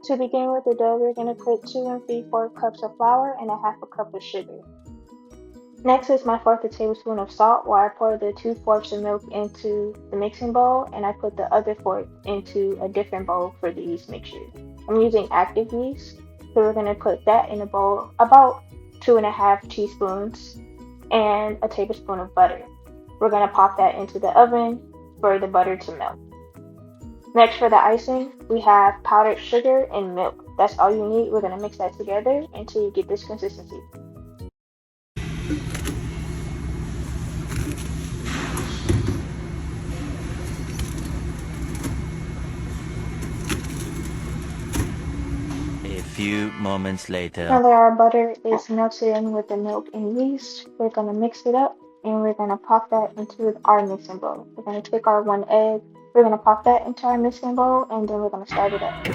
To begin with the dough, we're going to put 2 3/4 cups of flour and a half a cup of sugar. Next is my fourth tablespoon of salt, where I pour the 2 fourths of milk into the mixing bowl and I put the other fourth into a different bowl for the yeast mixture. I'm using active yeast, so we're going to put that in a bowl, about 2.5 teaspoons, and a tablespoon of butter. We're going to pop that into the oven for the butter to melt. Next, for the icing, we have powdered sugar and milk. That's all you need. We're going to mix that together until you get this consistency. A few moments later. Now that our butter is melted in with the milk and yeast, we're going to mix it up and we're going to pop that into our mixing bowl. We're going to take our 1 egg, we're going to pop that into our mixing bowl, and then we're going to stir it up.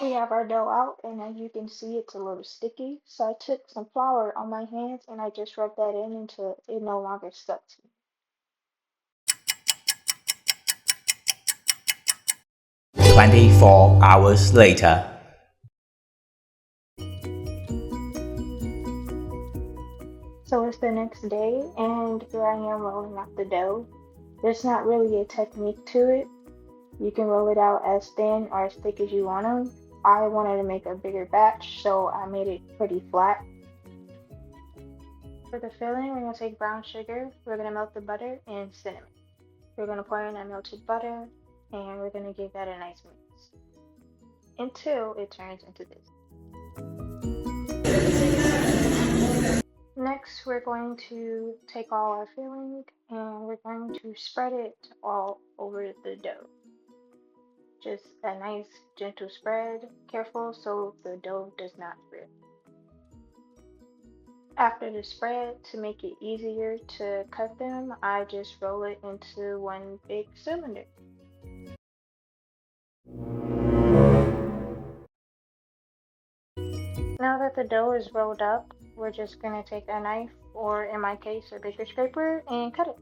We have our dough out, and as you can see, it's a little sticky. So I took some flour on my hands and I just rubbed that in until it no longer stuck to me. 24 hours later. So it's the next day, and here I am rolling out the dough. There's not really a technique to it. You can roll it out as thin or as thick as you want them. I wanted to make a bigger batch, so I made it pretty flat. For the filling, we're going to take brown sugar, we're going to melt the butter, and cinnamon. We're going to pour in that melted butter, and we're going to give that a nice mix until it turns into this. Next, we're going to take all our filling and we're going to spread it all over the dough. Just a nice gentle spread, careful so the dough does not rip. After the spread, to make it easier to cut them, I just roll it into one big cylinder. Now that the dough is rolled up, we're just going to take a knife, or in my case a bigger scraper, and cut it.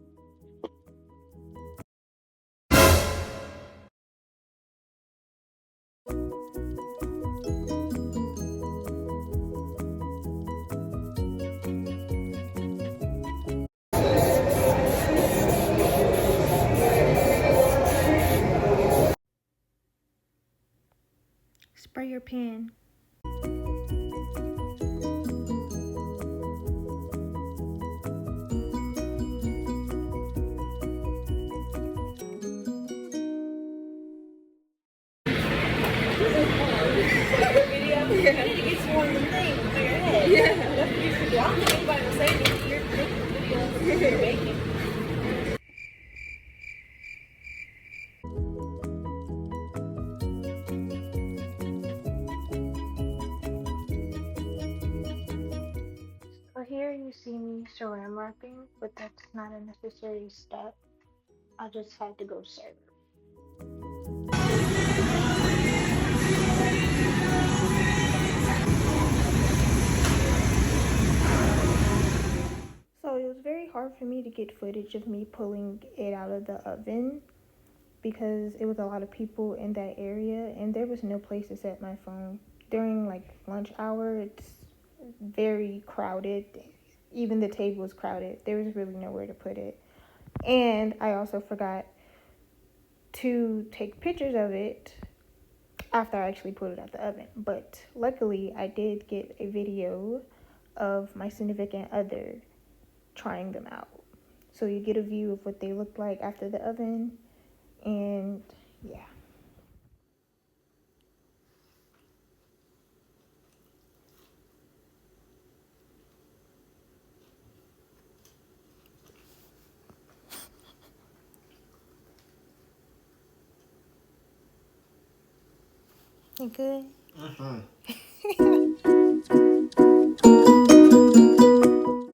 Spray your pan. So here you see me saran wrapping, but that's not a necessary step. I just had to go serve. So it was very hard for me to get footage of me pulling it out of the oven because it was a lot of people in that area and there was no place to set my phone. During like lunch hour, it's very crowded. Even the table was crowded. There was really nowhere to put it. And I also forgot to take pictures of it after I actually pulled it out the oven. But luckily, I did get a video of my significant other trying them out. So you get a view of what they look like after the oven, and yeah. You good?